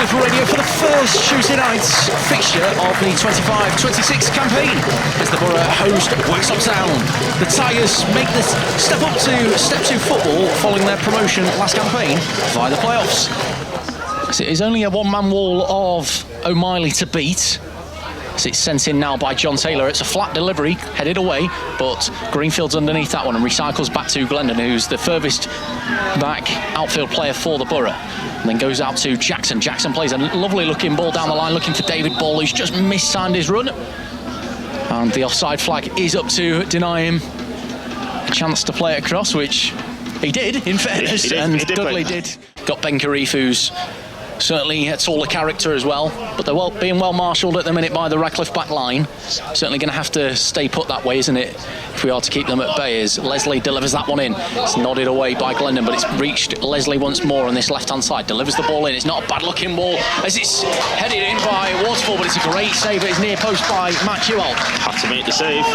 Rifle Radio for the first Tuesday night's fixture of the 25-26 campaign as the Borough host Worksop Town. The Tigers make the step up to Step 2 football following their promotion last campaign via the playoffs. So it is only a one-man wall of O'Malley to beat. As it's sent in now by John Taylor. It's a flat delivery, headed away, but Greenfield's underneath that one and recycles back to Glendon, who's the furthest back outfield player for the Borough. And then goes out to Jackson. Jackson plays a lovely looking ball down the line, looking for David Ball, who's just mistimed his run. And the offside flag is up to deny him a chance to play it across, which he did, in fairness, and Dudley did. Got Ben Karif, who's certainly a taller character as well, but they're being well marshalled at the minute by the Radcliffe back line. Certainly going to have to stay put that way, isn't it, if we are to keep them at bay, as Leslie delivers that one in. It's nodded away by Glendon, but it's reached Leslie once more on this left-hand side. Delivers the ball in. It's not a bad-looking ball as it's headed in by Waterfall, but it's a great save at his near post by Matt Hewell. Had to make the save.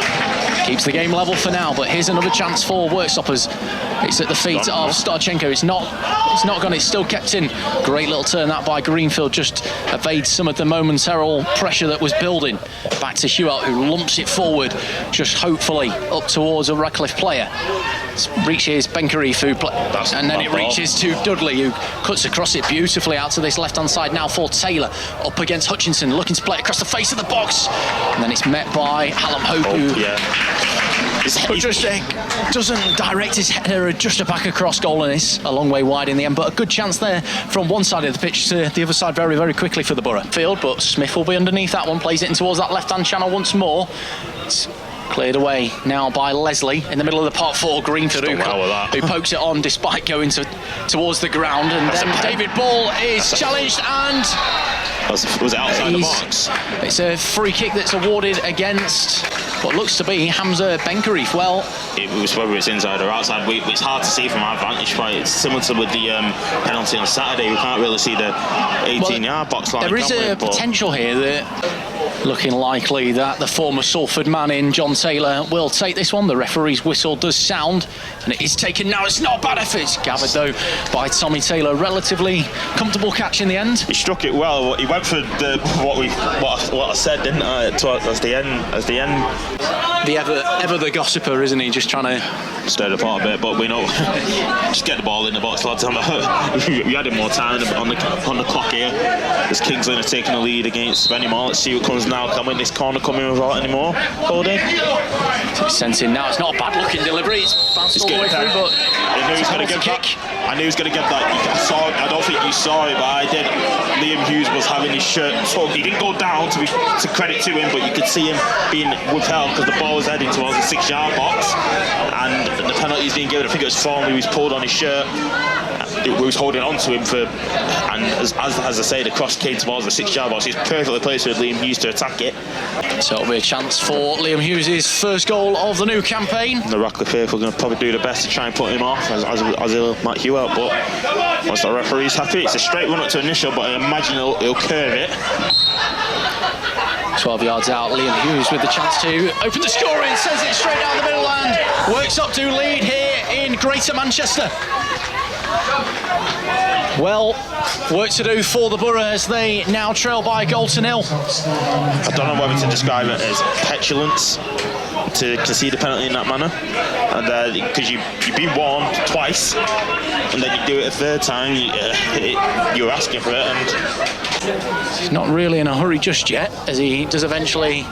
Keeps the game level for now, but here's another chance for Worksoppers. It's at the feet of Starchenko. It's not gone. It's still kept in. Great little turn that by Greenfield, just evades some of the momentary pressure that was building. Back to Hewell, who lumps it forward, just hopefully up towards a Radcliffe player. It reaches Ben Karif, and then it reaches to Dudley, who cuts across it beautifully out to this left-hand side now for Taylor, up against Hutchinson, looking to play it across the face of the box. And then it's met by Hallam Hope, who just doesn't direct his header just a back across goal, and it's a long way wide in the end, but a good chance there from one side of the pitch to the other side very, very quickly for the Borough field. But Smith will be underneath that one, plays it in towards that left-hand channel once more. It's cleared away now by Leslie in the middle of the part 4. Greenfield, who pokes it on despite going towards the ground, and then David Ball is challenged, and was it outside the box? It's a free kick that's awarded against what looks to be Hamza Ben Karif. Well, it was whether it's inside or outside. It's hard to see from our vantage point. It's similar to with the penalty on Saturday. We can't really see the 18-yard box line. There is a potential here that looking likely that the former Salford man in John Taylor will take this one. The referee's whistle does sound, and it is taken now. It's not a bad effort. It's gathered though by Tommy Taylor. Relatively comfortable catch in the end. He struck it well. He went for what I said, didn't I? As the end. The ever the gossiper, isn't he? Just trying to stir it apart a bit, but we know. Just get the ball in the box, lads. We added more time on the clock here. As Kingsland are taking the lead against Spennymoor. Let's see what comes now. Can we this corner come in without any more holding? It's sent in now. It's not a bad looking delivery. It's bounced all the way through, but I knew he was going to give kick. I knew he was going to give that. I don't think you saw it, but I did. Liam Hughes was having his shirt tugged. He didn't go down to credit to him, but you could see him being withheld because the ball was heading towards the 6-yard box, and the penalty is being given. I think it was Thornley who was pulled on his shirt. Who was holding on to him and as I say, the cross came towards the 6-yard box. It's perfectly placed for Liam Hughes to attack it. So it'll be a chance for Liam Hughes' first goal of the new campaign. The Radcliffe faithful are going to probably do the best to try and put him off, as he'll Matt Hewell, but once the referee's happy, it's a straight run up to initial, but I imagine he'll curve it. 12 yards out, Liam Hughes with the chance to open the scoring, sends it straight down the middle, and Worksop do lead here in Greater Manchester. Well, work to do for the Borough as they now trail by a goal to nil. I don't know whether to describe it as petulance to concede a penalty in that manner, and because you've been warned twice, and then you do it a third time, you're asking for it, and he's not really in a hurry just yet, as he does eventually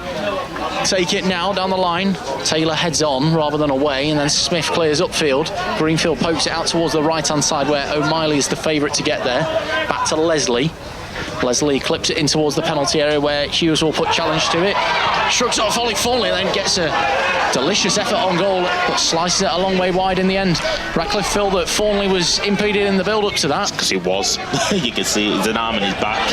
take it now down the line. Taylor heads on rather than away, and then Smith clears upfield. Greenfield pokes it out towards the right-hand side where O'Malley is the favourite to get there. Back to Leslie. Leslie clips it in towards the penalty area where Hughes will put challenge to it. Shrugs off Ollie Thornley, then gets a delicious effort on goal, but slices it a long way wide in the end. Radcliffe felt that Thornley was impeded in the build-up to that. Because he was. You can see there's an arm in his back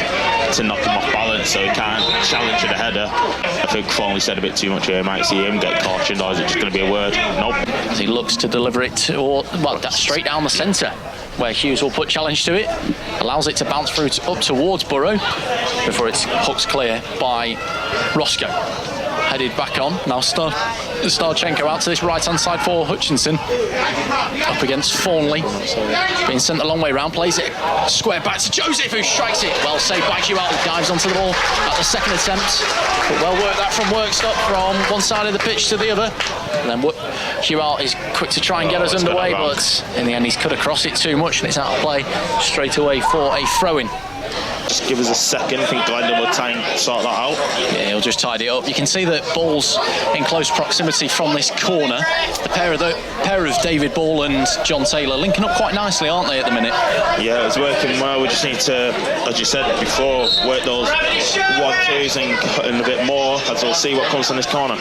to knock him off balance, so he can't challenge the header. I think Thornley said a bit too much here. Might see him get cautioned, or is it just going to be a word? Nope. As he looks to deliver it straight down the centre, where Hughes will put challenge to it, allows it to bounce through up towards Borough before it's hooked clear by Roscoe. headed back on. Now Starchenko out to this right-hand side for Hutchinson. Up against Fawnley. Being sent a long way round, plays it square back to Joseph, who strikes it. Well saved by Hewalt, who dives onto the ball at the second attempt. But well worked that from Worksop, from one side of the pitch to the other. And then Hewalt is quick to try and get us underway, but in the end he's cut across it too much and it's out of play straight away for a throw-in. Just give us a second. I think Glendon will try and sort that out. Yeah, he'll just tidy it up. You can see that Ball's in close proximity from this corner. The pair of David Ball and John Taylor linking up quite nicely, aren't they, at the minute? Yeah, it's working well. We just need to, as you said before, work those 1-2s and a bit more, as we'll see what comes from this corner.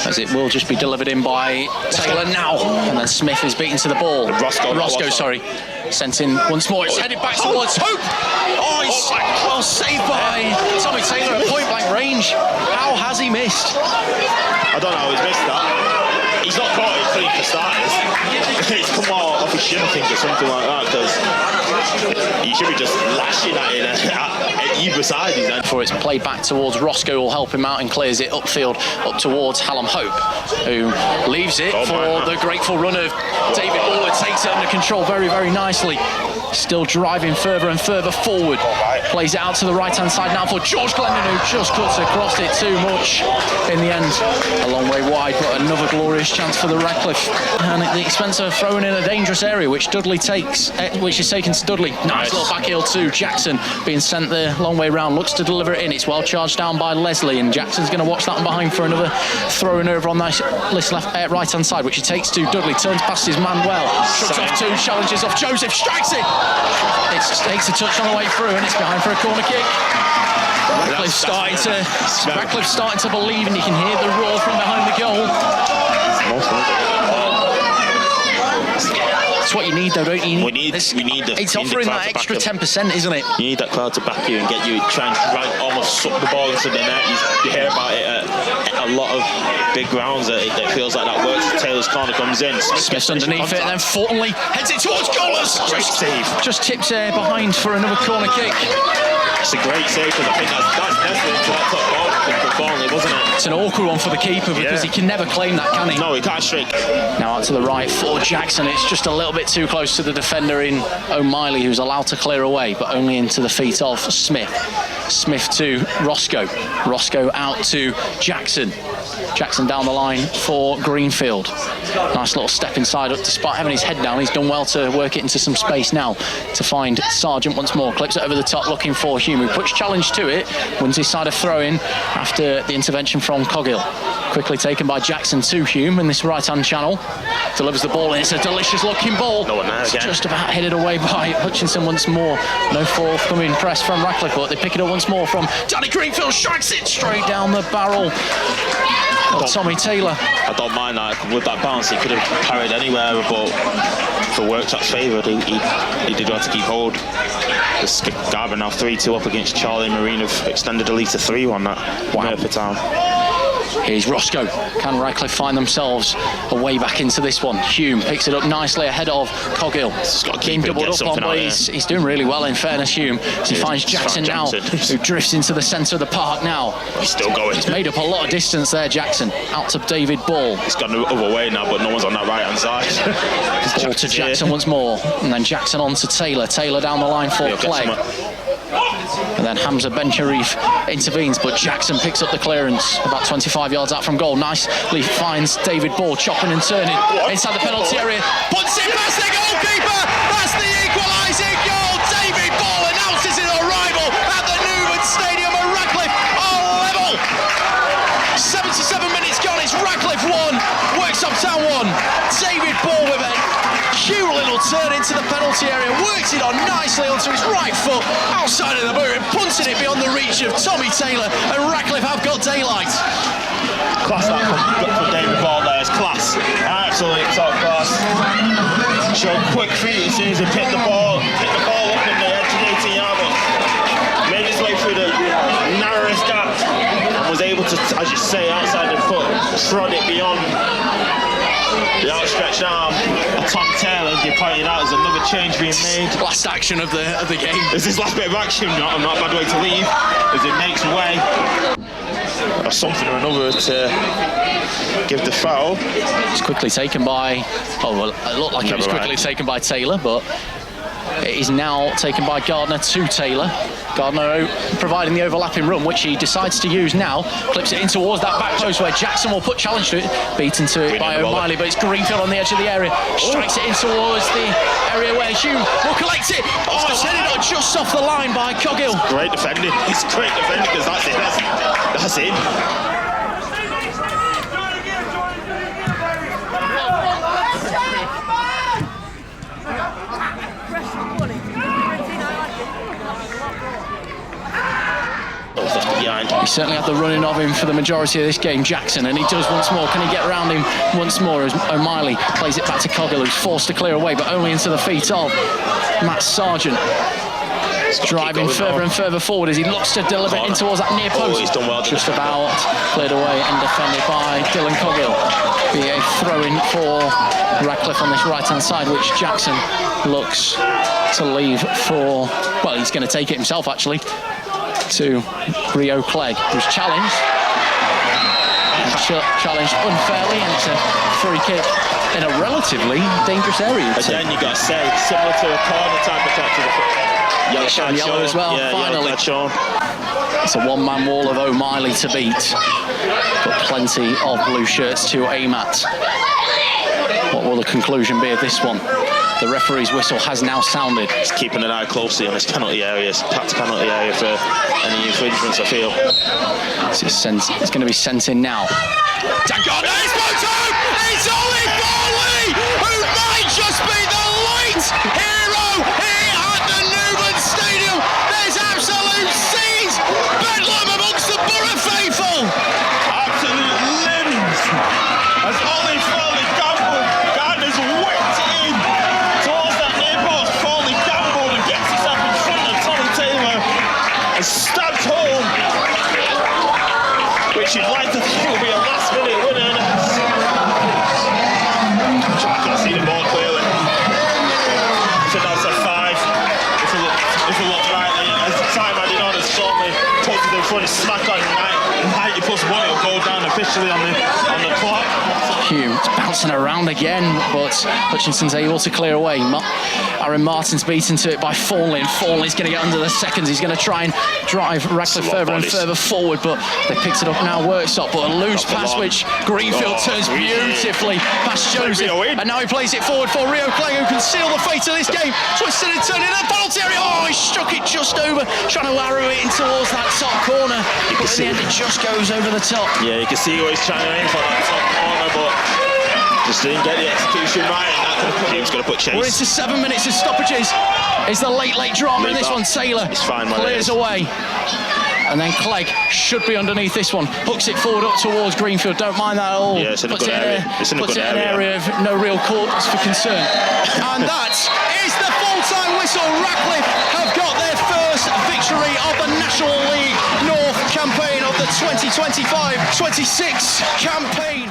As it will just be delivered in by Taylor now, and then Smith is beaten to the ball. Roscoe, sorry. Sent in once more, it's headed back towards Hope. Oh, he's well saved by Tommy Taylor at point blank range. How has he missed? I don't know how he's missed that. He's not caught it clean for starters. It's come off his shin, I think, or something like that, because he should be just lashing at it at either side. Before it's played back towards Roscoe, will help him out and clears it upfield up towards Hallam Hope, who leaves it for the grateful run of David Ball, who takes it under control very, very nicely. Still driving further and further forward. Plays it out to the right-hand side now for George Glendon, who just cuts across it too much. In the end, a long way wide, but another glorious chance for the Radcliffe. And at the expense of throwing in a dangerous area, which Dudley takes, which is taken to Dudley. Nice little back heel to Jackson, being sent the long way round. Looks to deliver it in. It's well charged down by Leslie, and Jackson's going to watch that one behind for another throwing over on this right-hand side, which he takes to Dudley. Turns past his man well. Shrugs off two, challenges off Joseph, strikes it. It takes a touch on the way through, and it's behind for a corner kick. Radcliffe starting to believe, and you can hear the roar from behind the goal. That's what you need, though, don't you? We need it's offering that extra 10%, isn't it? You need that crowd to back you and get you trying to almost suck the ball into the net. You hear about it at a lot of big grounds. It feels like that works. Taylor's corner comes in. Smith's underneath it, and then Fortinley heads it towards goalers. Great save. Just tips behind for another corner kick. It's a great save, because I think that's definitely to that top ball for Fortinley, wasn't it? It's an awkward one for the keeper, because he can never claim that, can he? No, he can't strike. Now out to the right for Jackson. It's just a little bit too close to the defender in O'Miley, who's allowed to clear away, but only into the feet of Smith. Smith to Roscoe. Roscoe out to Jackson. Jackson down the line for Greenfield. Nice little step inside, despite having his head down. He's done well to work it into some space now to find Sargent once more. Clips it over the top, looking for Hume, who puts challenge to it. Wins his side of throw-in after the intervention from Coghill. Quickly taken by Jackson to Hume in this right-hand channel. Delivers the ball, and it's a delicious-looking ball. No one there again. Just about headed away by Hutchinson once more. No forthcoming press from Radcliffe, but they pick it up once more from Danny Greenfield. Strikes it straight down the barrel. Tommy Taylor. I don't mind that. With that bounce, he could have parried anywhere, but for Worksop's favour, he did want to keep hold. Garber now 3-2 up against Charlie and Marine, have extended the lead to 3-1 that. Wow. For Town. Here's Roscoe. Can Radcliffe find themselves a way back into this one? Hume picks it up nicely ahead of Coghill. Being doubled up on, but he's doing really well, in fairness, Hume. As he finds Jackson now, who drifts into the centre of the park now. He's still going. He's made up a lot of distance there, Jackson. Out to David Ball. He's gone the other way now, but no one's on that right-hand side. Ball to Jackson once more. And then Jackson on to Taylor. Taylor down the line for Clegg. And then Hamza Ben-Sharif intervenes, but Jackson picks up the clearance about 25 yards out from goal. Nicely finds David Ball, chopping and turning inside the penalty area. Puts it past the goalkeeper. That's the equalising goal. David Ball announces his arrival at the Newman Stadium, and Radcliffe are level. 77 minutes gone. It's Radcliffe 1, Worksop Town 1. David Ball with a cute little turn into the penalty area, works it on nicely onto his right foot outside of the boot, and punting it beyond the reach of Tommy Taylor, and Radcliffe have got daylight. Class that from David Ball there, it's class. Absolutely top class. Showed quick feet as soon as he picked the ball up in the edge of the 18-yard box. Made his way through the narrowest gap and was able to, as you say, outside the foot, trod it beyond the outstretched arm of Tom Taylor, as you pointed out. There's another change being made. Last action of the game. This is last bit of action, not a bad way to leave, as it makes way. or something or another to give the foul. It's quickly taken by, oh, well, it looked like it was quickly taken by Taylor, but it is now taken by Gardner to Taylor. Gardner providing the overlapping run, which he decides to use now. Clips it in towards that back post where Jackson will put challenge to it. Beaten to it by O'Malley, but it's Greenfield on the edge of the area. Strikes it in towards the area where Hume will collect it. Oh, it's headed on just off the line by Coghill. Great defending. It's great defending because that's it. That's him. He certainly had the running of him for the majority of this game, Jackson, and he does once more. Can he get around him once more as O'Malley plays it back to Coghill, who's forced to clear away, but only into the feet of Matt Sargent. Driving further and further forward as he looks to deliver in towards that near post. He's done well. Just about cleared away and defended by Dylan Coghill. Be a throw-in for Radcliffe on this right-hand side, which Jackson looks to leave for, well, he's going to take it himself, actually, to Rio Clegg, who's challenged. Challenged unfairly, and it's a free kick in a relatively dangerous area. Again, you got to say, similar to a corner type of catch. Yellow as well, yeah, finally. It's a one-man wall of O'Malley to beat, but plenty of blue shirts to aim at. What will the conclusion be of this one? The referee's whistle has now sounded. He's keeping an eye closely on this penalty area. It's packed penalty area for any infringements, I feel. It's going to be sent in now. Gardner is put home! It's Ollie Farley, who might just be the late hero here at the Newman Stadium. There's absolute scenes, bedlam amongst the Borough faithful. Absolute limbs as Ollie Farley gambled. Gardner's whipped in towards that near post. Farley gambled and gets himself in front of Tommy Taylor and stabs home, which you'd like to think will be a last-minute winner. I can see the ball clearly. So that's a 5. If we look rightly, as the time added on, as Stormy puts it in front, smack on 90 plus 1, it'll go down officially on the clock. Hume bouncing around again, but Hutchinson's able to clear away. Aaron Martin's beaten to it by Fawnley, and Fawnley's going to get under the seconds. He's going to try and drive Radcliffe further and further forward, but they picked it up now, Worksop, but a loose pass which Greenfield turns beautifully past Joseph, and now he plays it forward for Rio Clegg, who can seal the fate of this game. Twisted and turning in the penalty area. Oh, he struck it just over, trying to arrow it in towards that top corner, but in the end it just goes over the top. Yeah, you can see who he's trying to aim for that top corner, but just didn't get the execution right, and Hume's going to put chase. We're into 7 minutes of stoppages. It's the late drama in this one. Taylor clears away, and then Clegg should be underneath this one. Hooks it forward up towards Greenfield. Don't mind that at all. Yeah, it's in a good area. Puts it in an area of no real cause for concern. And that is the full-time whistle. Radcliffe have got their first victory of the National League North campaign of the 2025-26 campaign.